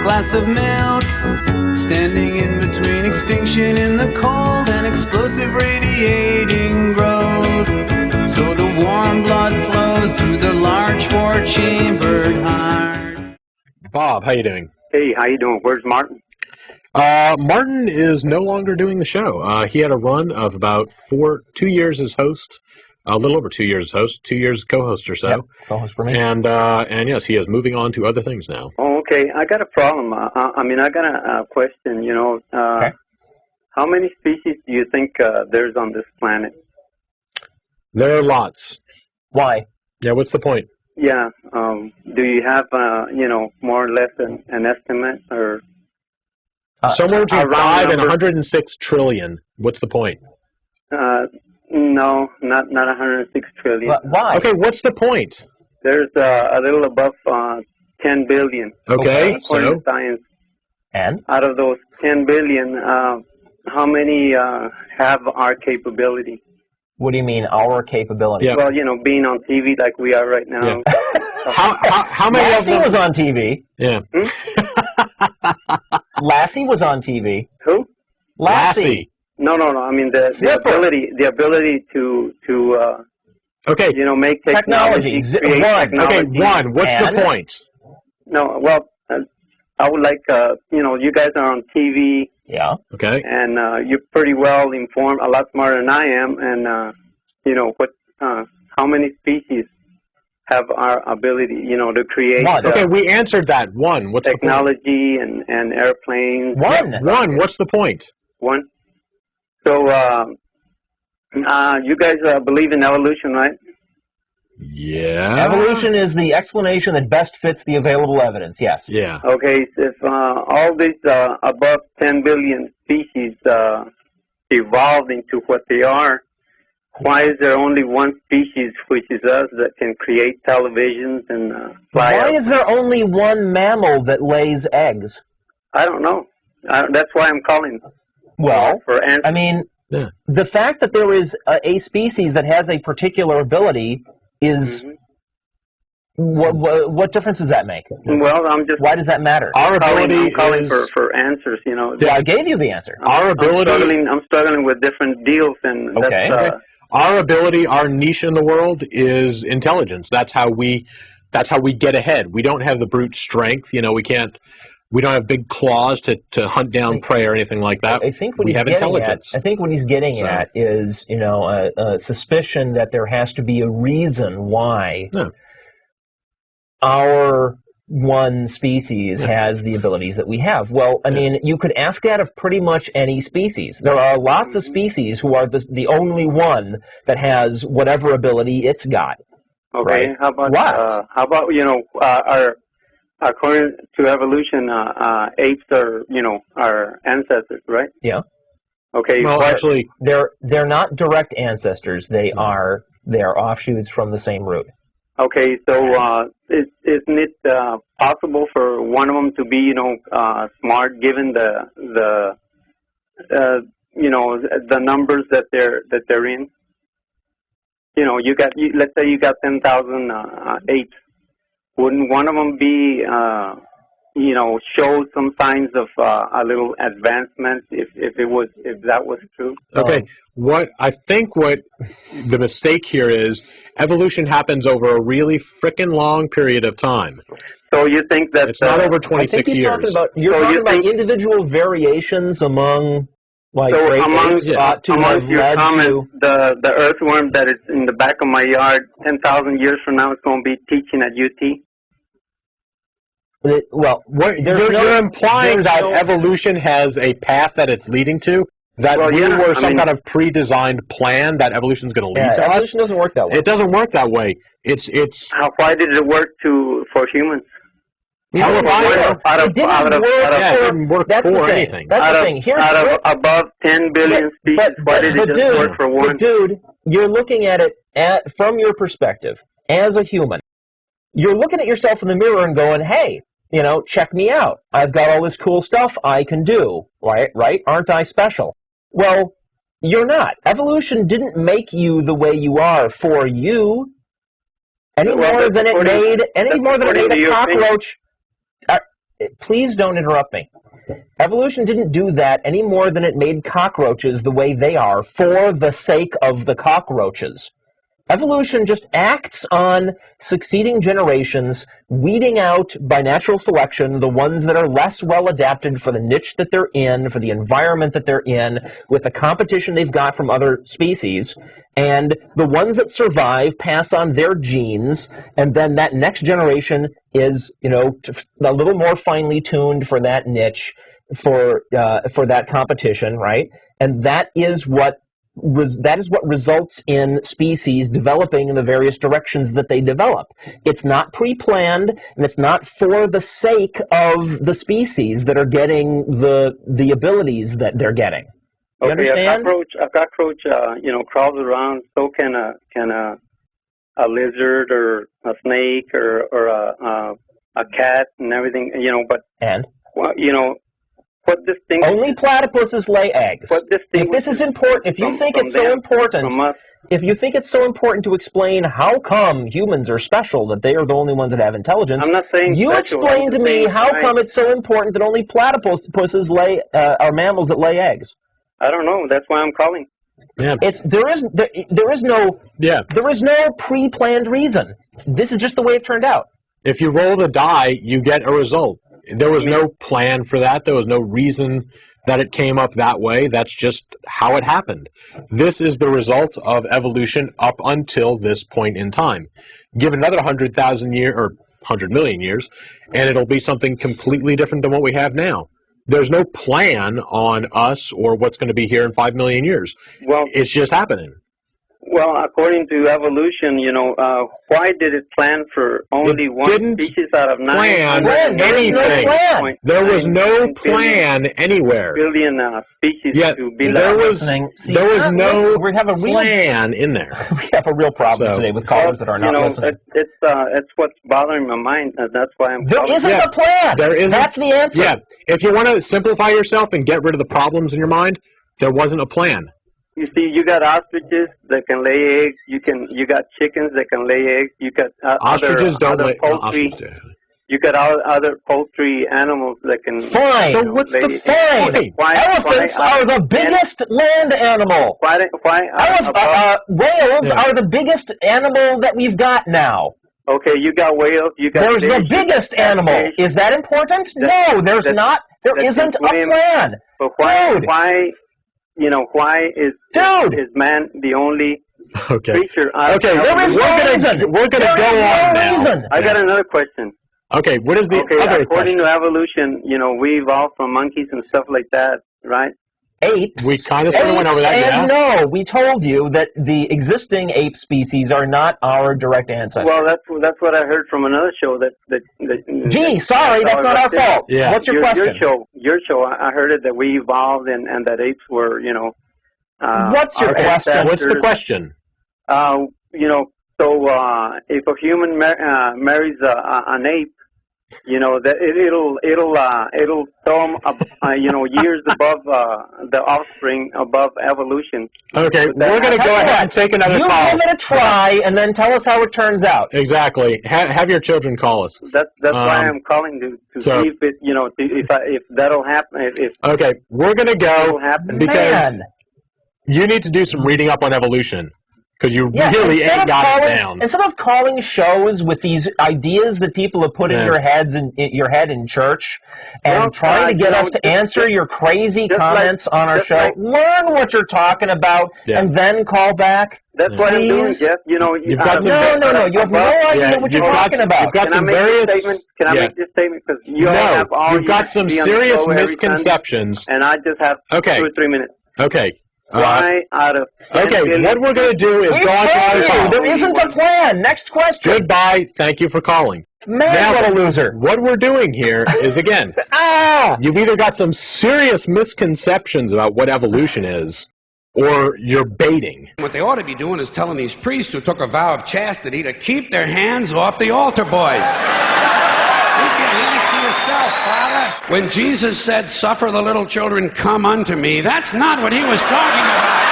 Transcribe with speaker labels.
Speaker 1: glass of milk, standing in between extinction in the cold and explosive radiating growth. So the warm blood flows through the large four-chambered heart.
Speaker 2: Bob, how you doing?
Speaker 3: Hey, how you doing? Where's Martin?
Speaker 2: Martin is no longer doing the show. He had a run of about 2 years as host, a little over 2 years as host, 2 years as co-host or so.
Speaker 4: Yep, co-host for me.
Speaker 2: And yes, he is moving on to other things now.
Speaker 3: Oh, okay. I got a problem. I got a question.
Speaker 4: Okay.
Speaker 3: How many species do you think there's on this planet?
Speaker 2: There are lots.
Speaker 4: Why?
Speaker 2: Yeah, what's the point?
Speaker 3: Yeah. Do you have, more or less an estimate or?
Speaker 2: Somewhere between 5 and
Speaker 3: number.
Speaker 2: 106 trillion. What's the point?
Speaker 3: No, not 106 trillion.
Speaker 4: Why?
Speaker 2: Okay, what's the point?
Speaker 3: There's a little above 10 billion.
Speaker 2: Okay,
Speaker 3: According
Speaker 2: so?
Speaker 3: to science.
Speaker 4: And?
Speaker 3: Out of those 10 billion, how many have our capability?
Speaker 4: What do you mean, our capability?
Speaker 2: Yeah.
Speaker 3: Well, being on TV like we are right now.
Speaker 2: Yeah. How many of
Speaker 4: Lassie
Speaker 2: them?
Speaker 4: was on TV.
Speaker 2: Yeah.
Speaker 4: Lassie was on TV.
Speaker 3: Who?
Speaker 2: Lassie.
Speaker 3: No. I mean the ability to
Speaker 2: Okay.
Speaker 3: make technology.
Speaker 4: Technology.
Speaker 3: Create
Speaker 4: One.
Speaker 3: technology.
Speaker 2: Okay, one. What's
Speaker 4: And?
Speaker 2: the point?
Speaker 3: No. Well, I would like you guys are on TV
Speaker 4: Yeah.
Speaker 2: Okay.
Speaker 3: and you're pretty well informed, a lot smarter than I am, and how many species have our ability, to create
Speaker 4: One.
Speaker 2: Okay, we answered that. One. What's
Speaker 3: technology and airplanes.
Speaker 4: One.
Speaker 2: the point? One. What's the point?
Speaker 3: One. So, you guys believe in evolution, right?
Speaker 2: Yeah.
Speaker 4: Evolution is the explanation that best fits the available evidence, yes.
Speaker 2: Yeah.
Speaker 3: Okay, so if all these above 10 billion species evolved into what they are, why is there only one species, which is us, that can create televisions and fly
Speaker 4: Why
Speaker 3: up?
Speaker 4: is there only one mammal that lays eggs?
Speaker 3: I don't know. That's why I'm calling.
Speaker 4: Well,
Speaker 3: for answers.
Speaker 4: I mean,
Speaker 2: Yeah.
Speaker 4: the fact that there is a species that has a particular ability is... What difference does that make?
Speaker 3: Well, I'm just...
Speaker 4: Why does that matter?
Speaker 2: Our ability
Speaker 3: I'm calling
Speaker 2: is
Speaker 3: for answers,
Speaker 4: Yeah, I gave you the answer.
Speaker 2: our ability.
Speaker 3: I'm struggling with different deals, and
Speaker 4: Okay.
Speaker 3: that's...
Speaker 2: Our ability, our niche in the world is intelligence. That's how we get ahead. We don't have the brute strength. We don't have big claws to hunt down prey or anything like that.
Speaker 4: I think what
Speaker 2: we
Speaker 4: he's
Speaker 2: have
Speaker 4: getting
Speaker 2: intelligence.
Speaker 4: at, I think what he's getting at is, a suspicion that there has to be a reason why our one species has the abilities that we have. Well, I mean, you could ask that of pretty much any species. There are lots of species who are the only one that has whatever ability it's got.
Speaker 3: Okay,
Speaker 4: Right.
Speaker 3: how about according to evolution, apes are our ancestors, right?
Speaker 4: Yeah.
Speaker 3: Okay.
Speaker 2: Well, actually,
Speaker 4: They're not direct ancestors. They are offshoots from the same root.
Speaker 3: Okay, so isn't it possible for one of them to be smart given the numbers that they're in? Let's say you got 10,000 apes. Wouldn't one of them be show some signs of a little advancement if that was true?
Speaker 2: okay. What the mistake here is, evolution happens over a really frickin' long period of time.
Speaker 3: So you think that
Speaker 2: It's not over
Speaker 4: I
Speaker 2: 26
Speaker 4: think he's
Speaker 2: years.
Speaker 4: talking about individual variations among great apes ought to have
Speaker 3: your
Speaker 4: led
Speaker 3: comments,
Speaker 4: to...
Speaker 3: the earthworm that is in the back of my yard 10,000 years from now is going to be teaching at UT?
Speaker 4: Well,
Speaker 2: You're implying that evolution has a path that it's leading to? That were some kind of pre-designed plan that evolution's going to lead to us?
Speaker 4: Evolution doesn't work that way.
Speaker 2: It doesn't work that way. It's
Speaker 3: Why did it work for humans?
Speaker 4: It didn't work for anything. That's the thing.
Speaker 3: Out of above 10 billion species, why did it just work for one?
Speaker 4: But dude, you're looking at it from your perspective as a human. You're looking at yourself in the mirror and going, hey, check me out. I've got all this cool stuff I can do, right? Aren't I special? Well, you're not. Evolution didn't make you the way you are for you any more than it made a cockroach. please don't interrupt me. Evolution didn't do that any more than it made cockroaches the way they are for the sake of the cockroaches. Evolution just acts on succeeding generations, weeding out by natural selection the ones that are less well adapted for the niche that they're in, for the environment that they're in, with the competition they've got from other species, and the ones that survive pass on their genes, and then that next generation is, you know, a little more finely tuned for that niche, for that competition, right? And that is what results in species developing in the various directions that they develop. It's not pre-planned, and it's not for the sake of the species that are getting the abilities that they're getting. You understand?
Speaker 3: A cockroach, you know, crawls around. So can a lizard or a snake or a cat and everything. You know, but well, you know.
Speaker 4: Only platypuses lay eggs. If this is important, if you think it's so important, if you think it's so important to explain how come humans are special, that they are the only ones that have intelligence,
Speaker 3: I'm not saying
Speaker 4: you explain to me how come it's so important that only platypuses are mammals that lay eggs.
Speaker 3: I don't know. That's why I'm calling.
Speaker 2: Yeah.
Speaker 4: There is no pre-planned reason. This is just the way it turned out.
Speaker 2: If you roll the die, you get a result. There was no plan for that. There was no reason that it came up that way. That's just how it happened. This is the result of evolution up until this point in time. Give another 100,000 years or 100 million years, and it'll be something completely different than what we have now. There's no plan on us or what's going to be here in 5 million years. Well, it's just happening.
Speaker 3: Well, according to evolution, you know, why did it plan for only one species out of 9
Speaker 2: anything? There was no plan anywhere.
Speaker 3: Billion species to be
Speaker 2: there was no plan in there.
Speaker 4: We have a real problem today with callers that are not listening.
Speaker 3: It's what's bothering my mind. That's why I'm.
Speaker 4: There isn't a plan.
Speaker 2: There isn't.
Speaker 4: That's the answer.
Speaker 2: Yeah. If you want to simplify yourself and get rid of the problems in your mind, there wasn't a plan.
Speaker 3: You see, you got ostriches that can lay eggs. You got chickens that can lay eggs. You got
Speaker 2: ostriches don't lay
Speaker 3: poultry. You got other poultry animals that can.
Speaker 4: Fine. So what's the fine? Elephants are the biggest land animal. Whales are the biggest animal that we've got now.
Speaker 3: Okay, you got whales. You got.
Speaker 4: There's the biggest animal. Is that important? No, there's not. There isn't a plan.
Speaker 3: But why? You know, why is man the only creature?
Speaker 4: There is no reason.
Speaker 2: We're going to go on now.
Speaker 3: I got another question.
Speaker 2: Okay, what is the other
Speaker 3: according to evolution, you know, we evolved from monkeys and stuff like that, right?
Speaker 4: Apes.
Speaker 2: We kind of sort of went over that,
Speaker 4: and no, we told you that the existing ape species are not our direct ancestors.
Speaker 3: Well, that's what I heard from another show.
Speaker 4: Gee, sorry, that's not our fault. Yeah. What's your question?
Speaker 3: Your show. I heard it that we evolved and that apes were, you know.
Speaker 4: What's your question?
Speaker 2: What's the question?
Speaker 3: You know, so if a human marries an ape, you know that it'll throw you know, years above the offspring, above evolution.
Speaker 2: Okay, we're going to go ahead and take another call.
Speaker 4: You give it a try and then tell us how it turns out.
Speaker 2: Exactly. Have your children call us.
Speaker 3: That's why I'm calling to see if it, you know, if that'll happen.
Speaker 2: Okay, we're going to go because
Speaker 4: Man.
Speaker 2: You need to do some reading up on evolution. Because you really ain't got it down.
Speaker 4: Instead of calling shows with these ideas that people have put in your heads and your head in church, and trying to get us to answer your crazy comments on our show, learn what you're talking about, and then call back.
Speaker 3: That's what I'm doing, Jeff. You know,
Speaker 4: you've got you have no idea what you're talking about.
Speaker 2: You've got some various.
Speaker 3: Can I make this statement? Because you've
Speaker 2: got some serious misconceptions,
Speaker 3: and I just have 2 or 3 minutes.
Speaker 2: Okay.
Speaker 3: Why out of
Speaker 2: what we're going to do is go on to our call.
Speaker 4: There isn't a plan. Next question.
Speaker 2: Goodbye. Thank you for calling.
Speaker 4: Man, what a loser.
Speaker 2: What we're doing here is, again, you've either got some serious misconceptions about what evolution is, or you're baiting.
Speaker 5: What they ought to be doing is telling these priests who took a vow of chastity to keep their hands off the altar boys. Keep your hands to yourself, Father. When Jesus said, "Suffer the little children come unto me," that's not what he was talking about.